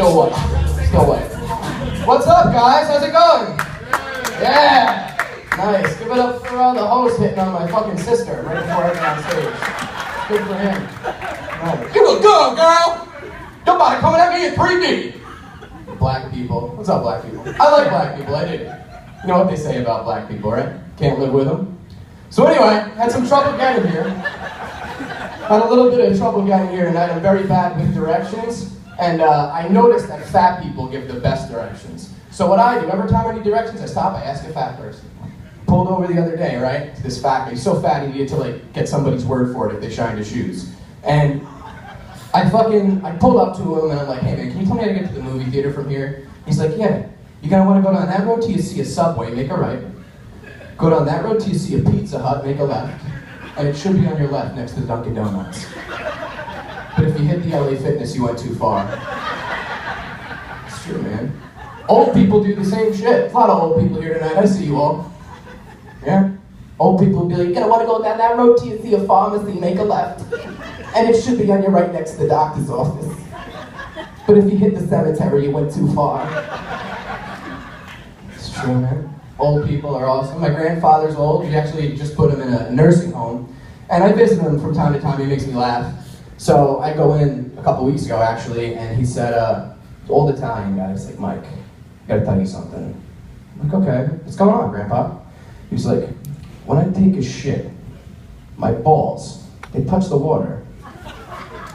Still white. Still white. What's up, guys? How's it going? Yeah! Nice. Give it up for the host hitting on my fucking sister right before I got on stage. Good for him. Right. You look good, girl! You're about to come at me in 3D! Black people. What's up, black people? I like black people, I do. You know what they say about black people, right? Can't live with them. So anyway, had some trouble getting here. Had a little bit of trouble getting here tonight. I'm very bad with directions. And I noticed that fat people give the best directions. So what I do, every time I need directions, I stop, I ask a fat person. Pulled over the other day, right? To this fat guy. He's so fat he needed to like get somebody's word for it if they shined his shoes. And I pulled up to him and I'm like, hey man, can you tell me how to get to the movie theater from here? He's like, yeah. You're gonna wanna go down that road till you see a Subway, make a right. Go down that road till you see a Pizza Hut, make a left. And it should be on your left next to the Dunkin' Donuts. But if you hit the LA Fitness, you went too far. It's true, man. Old people do the same shit. A lot of old people here tonight. I see you all. Yeah? Old people be like, you're gonna wanna go down that road till you see a pharmacy, make a left. And it should be on your right next to the doctor's office. But if you hit the cemetery, you went too far. It's true, man. Old people are awesome. My grandfather's old. We actually just put him in a nursing home. And I visit him from time to time. He makes me laugh. So I go in a couple weeks ago, actually, and he said, old Italian guy, he's like, Mike, I gotta tell you something. I'm like, okay, what's going on, Grandpa? He's like, when I take a shit, my balls, they touch the water.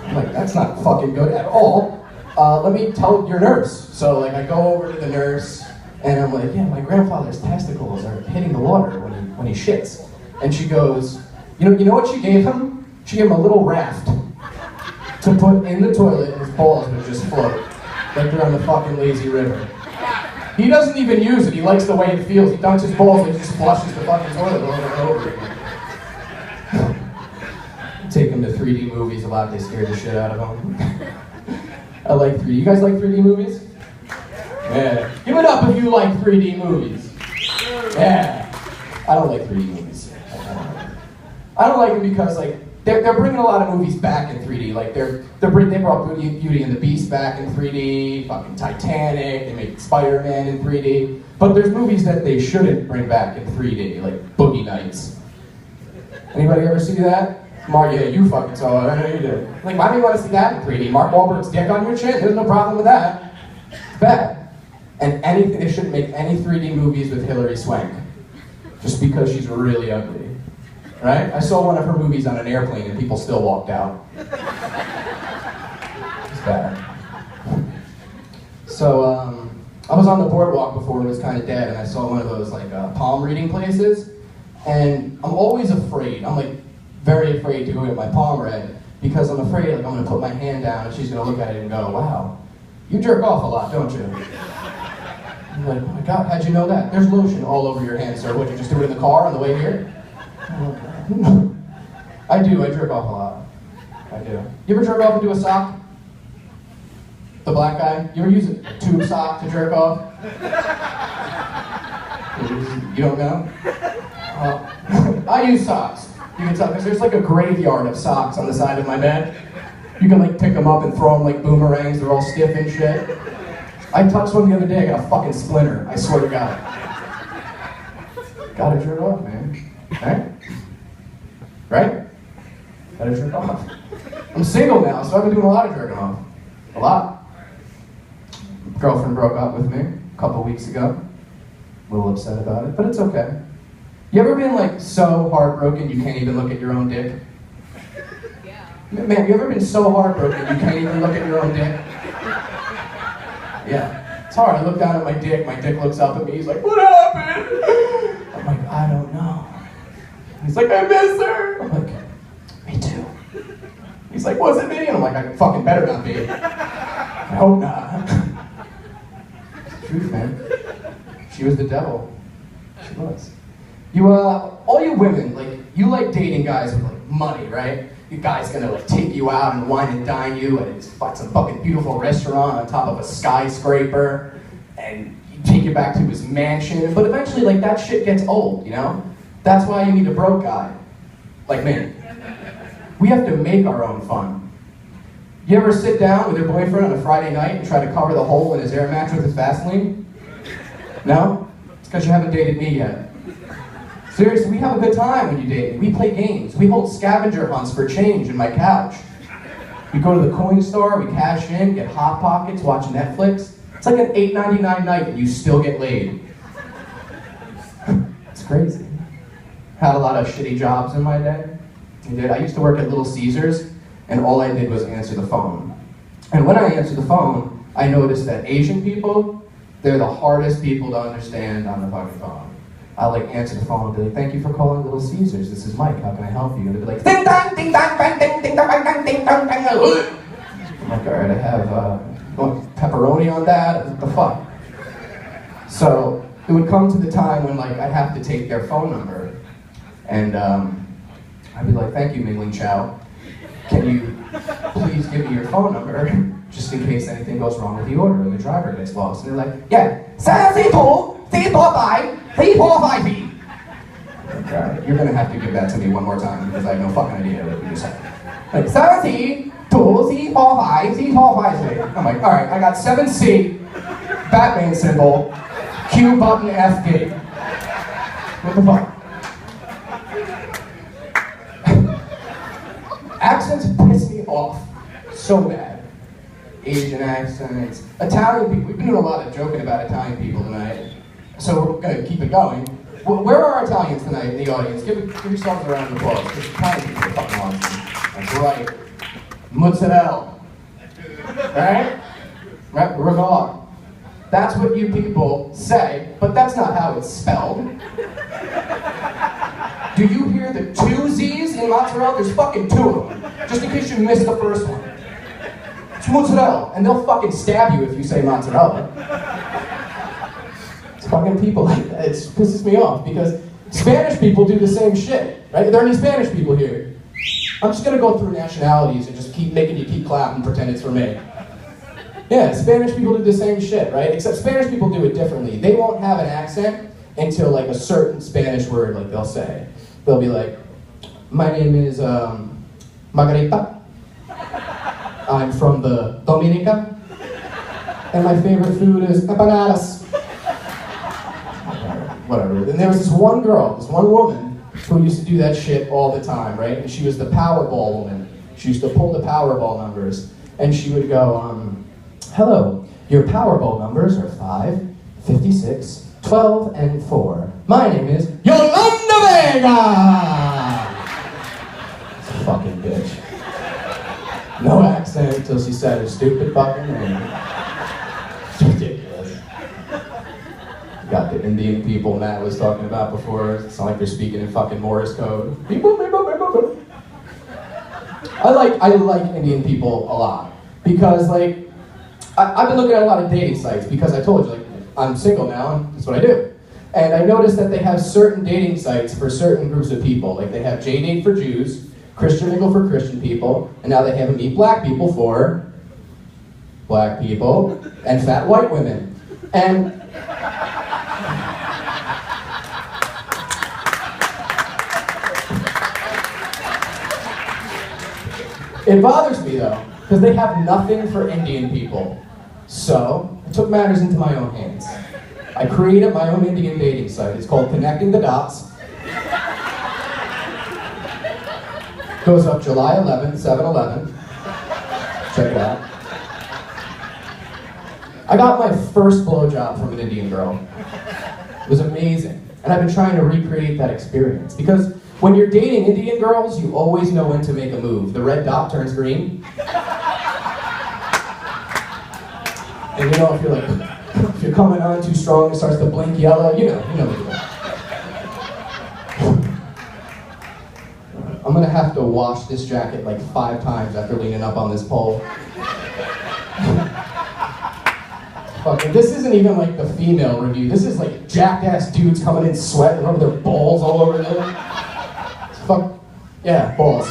I'm like, that's not fucking good at all. Let me tell your nurse. So like I go over to the nurse and I'm like, yeah, my grandfather's testicles are hitting the water when he shits. And she goes, you know what she gave him? She gave him a little raft to put in the toilet and his balls would just float. Like they're on the fucking lazy river. He doesn't even use it, he likes the way it feels. He dunks his balls and he just flushes the fucking toilet over and over again. Take him to 3D movies a lot, they scare the shit out of him. I like 3D. You guys like 3D movies? Yeah. Give it up if you like 3D movies. Yeah. I don't like 3D movies. I don't like them because like they're bringing a lot of movies back in 3D. Like they brought Beauty and the Beast back in 3D. Fucking Titanic. They made Spider-Man in 3D. But there's movies that they shouldn't bring back in 3D, like Boogie Nights. Anybody ever see that? Mark, yeah, you fucking saw it. I know you did. Like, why do you want to see that in 3D? Mark Wahlberg's dick on your chin. There's no problem with that. It's bad. And they shouldn't make any 3D movies with Hilary Swank, just because she's really ugly. Right? I saw one of her movies on an airplane and people still walked out. It's bad. So, I was on the boardwalk before it was kind of dead, and I saw one of those like palm reading places, and I'm always afraid. I'm like very afraid to go get my palm read because I'm afraid like I'm gonna put my hand down and she's gonna look at it and go, "Wow, you jerk off a lot, don't you?" I'm like, "Oh my God, how'd you know that? There's lotion all over your hand, sir. What, you just do it in the car on the way here?" I do. I jerk off a lot. I do. You ever jerk off into a sock? The black guy? You ever use a tube sock to jerk off? You don't know? I use socks. You can tell, because there's like a graveyard of socks on the side of my bed. You can like pick them up and throw them like boomerangs. They're all stiff and shit. I touched one the other day. I got a fucking splinter. I swear to God. Gotta jerk off, man. Right? Right? Gotta jerk off. I'm single now, so I've been doing a lot of jerking off. A lot. Girlfriend broke up with me a couple weeks ago. A little upset about it, but it's okay. You ever been like so heartbroken you can't even look at your own dick? Yeah. Man, you ever been so heartbroken you can't even look at your own dick? Yeah. It's hard. I look down at my dick looks up at me, he's like, "What happened?" I'm like, "I don't know." He's like, "I miss her." I'm like, "Me too." He's like, "Was it me?" And I'm like, "I fucking better not be. I hope not." It's the truth, man. She was the devil. She was. You, all you women, like, you like dating guys with, like, money, right? Your guy's gonna, like, take you out and wine and dine you at some fucking beautiful restaurant on top of a skyscraper, and you take you back to his mansion, but eventually, like, that shit gets old, you know? That's why you need a broke guy, like me. We have to make our own fun. You ever sit down with your boyfriend on a Friday night and try to cover the hole in his air mattress with Vaseline? No? It's because you haven't dated me yet. Seriously, we have a good time when you date me. We play games. We hold scavenger hunts for change in my couch. We go to the coin store, we cash in, get Hot Pockets, watch Netflix. It's like an $8.99 night and you still get laid. It's crazy. Had a lot of shitty jobs in my day. I used to work at Little Caesars, and all I did was answer the phone. And when I answered the phone, I noticed that Asian people, they're the hardest people to understand on the fucking phone. I'll like answer the phone and be like, thank you for calling Little Caesars. This is Mike, how can I help you? And they'll be like, ding dong, ding dong, bang, ding, ding dong, bang, ding dong, bang. I'm like, all right, I have pepperoni on that, what the fuck? So it would come to the time when like I'd have to take their phone number, and I'd be like, thank you, Mingling Chow. Can you please give me your phone number, just in case anything goes wrong with the order and the driver gets lost? And they're like, yeah, 345B. Okay, you're gonna have to give that to me one more time because I have no fucking idea what you just said. Like, 7C2C45C453. I'm like, all right, I got 7C, Batman symbol, Q button FD. What the fuck? Accents piss me off so bad. Asian accents, Italian people. We've been doing a lot of joking about Italian people tonight, so we're gonna keep it going. Where are our Italians tonight in the audience? Give yourselves a round of applause, because Italian people are fucking awesome. That's right. Mozzarella. Right? Right? Regal. That's what you people say, but that's not how it's spelled. Do you hear the two Z's in mozzarella? There's fucking two of them, just in case you missed the first one. It's mozzarella, and they'll fucking stab you if you say mozzarella. It's fucking people like that. It pisses me off, because Spanish people do the same shit, right? Are there any Spanish people here? I'm just gonna go through nationalities and just keep making you keep clapping and pretend it's for me. Yeah, Spanish people do the same shit, right? Except Spanish people do it differently. They won't have an accent until like a certain Spanish word, like they'll say. They'll be like, my name is Margarita. I'm from the Dominica. And my favorite food is empanadas. Whatever. And there was this one girl, this one woman, who used to do that shit all the time, right? And she was the Powerball woman. She used to pull the Powerball numbers. And she would go, hello, your Powerball numbers are 5, 56, 12, and 4. My name is Yolanda Vega! Fucking bitch. No accent until she said her stupid fucking name. It's ridiculous. You got the Indian people Matt was talking about before. It's not like they're speaking in fucking Morse code. I like Indian people a lot. Because like, I've been looking at a lot of dating sites because I told you, like, I'm single now and that's what I do. And I noticed that they have certain dating sites for certain groups of people. Like they have J-Date for Jews, Christian Mingle for Christian people, and now they have Meet Black People for black people, and Fat White Women. And it bothers me though, because they have nothing for Indian people. So, I took matters into my own hands. I created my own Indian dating site. It's called Connecting the Dots. Goes up July 11th, 7/11. Check it out. I got my first blowjob from an Indian girl. It was amazing. And I've been trying to recreate that experience. Because when you're dating Indian girls, you always know when to make a move. The red dot turns green. And you know, if you're like, if you're coming on too strong, it starts to blink yellow, you know what to do. I'm gonna have to wash this jacket like 5 times after leaning up on this pole. Fucking, this isn't even like the female review. This is like jackass dudes coming in sweating over their balls all over there. Fuck, yeah, balls.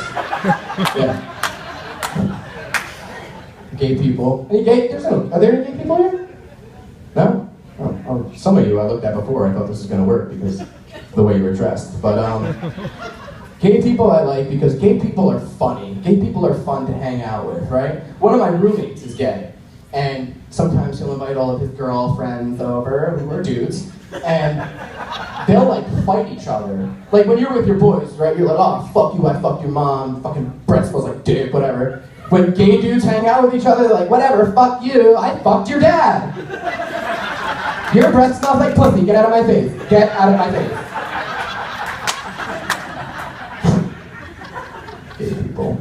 Yeah. Gay people. Any gay? Are there any gay people here? No? Oh, some of you I looked at before. I thought this was gonna work because of the way you were dressed. But Gay people I like because gay people are funny. Gay people are fun to hang out with, right? One of my roommates is gay, and sometimes he'll invite all of his girlfriends over, who are dudes, and they'll like fight each other. Like when you're with your boys, right? You're like, oh, fuck you, I fucked your mom, fucking breath smells like dick, whatever. When gay dudes hang out with each other, they're like, whatever, fuck you, I fucked your dad. Your breath smells like pussy, get out of my face, get out of my face. Gay people.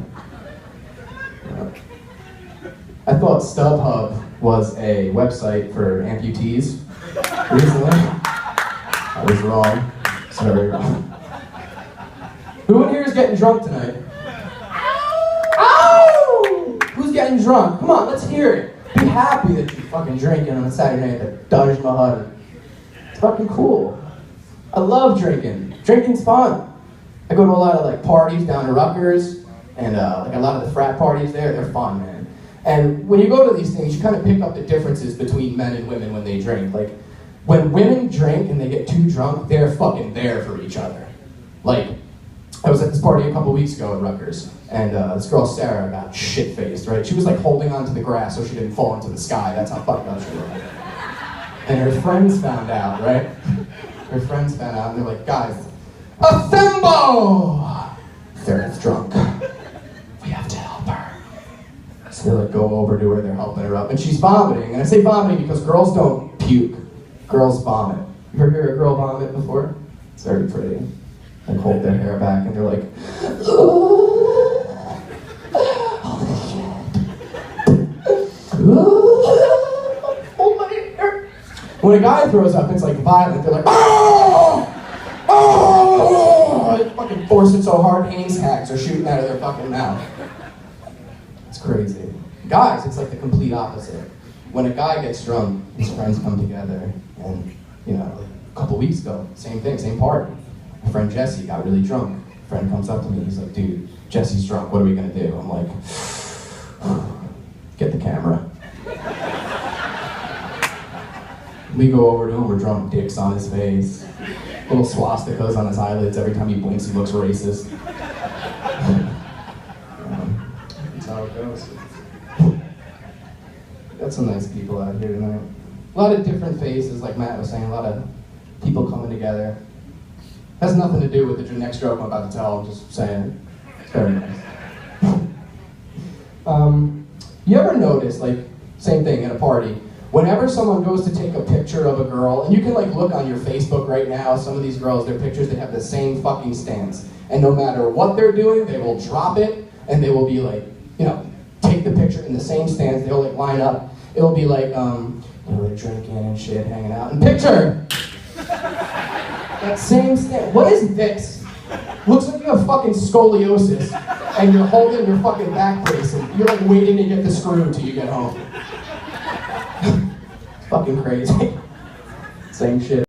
I thought StubHub was a website for amputees recently. I was wrong. Sorry. Who in here is getting drunk tonight? Ow! Who's getting drunk? Come on, let's hear it. Be happy that you're fucking drinking on a Saturday night at the Taj Mahal. It's fucking cool. I love drinking. Drinking's fun. I go to a lot of like parties down to Rutgers, and like a lot of the frat parties there, they're fun, man. And when you go to these things, you kind of pick up the differences between men and women when they drink. Like, when women drink and they get too drunk, they're fucking there for each other. Like, I was at this party a couple weeks ago at Rutgers, and this girl, Sarah, got shit-faced, right? She was like holding onto the grass so she didn't fall into the sky. That's how fucked up she was. And her friends found out, right? Her friends found out, and they're like, guys, assemble! Sarah's drunk. We have to help her. So they like go over to her, they're helping her up, and she's vomiting. And I say vomiting because girls don't puke. Girls vomit. You ever hear a girl vomit before? It's very pretty. Like hold their hair back and they're like, holy shit. Hold my hair. When a guy throws up, it's like violent. They're like, oh! Oh! They fucking force it so hard, Hanes hacks are shooting out of their fucking mouth. It's crazy. Guys, it's like the complete opposite. When a guy gets drunk, his friends come together, and you know, like a couple weeks ago, same thing, same party. My friend Jesse got really drunk. A friend comes up to me, he's like, dude, Jesse's drunk, what are we gonna do? I'm like, get the camera. We go over to him, we're drunk, dicks on his face, little swastikas on his eyelids, every time he blinks he looks racist. That's how it goes. Got some nice people out here tonight. A lot of different faces, like Matt was saying, a lot of people coming together. Has nothing to do with the next joke I'm about to tell, I'm just saying. It's very nice. You ever notice, like, same thing at a party, whenever someone goes to take a picture of a girl, and you can like look on your Facebook right now, some of these girls, their pictures, they have the same fucking stance. And no matter what they're doing, they will drop it, and they will be like, you know, take the picture in the same stance, they'll like line up. It'll be like, you know, they're drinking and shit, hanging out, and picture! That same stance. What is this? Looks like you have fucking scoliosis, and you're holding your fucking back brace, and you're like waiting to get the screw until you get home. It's fucking crazy. Same shit.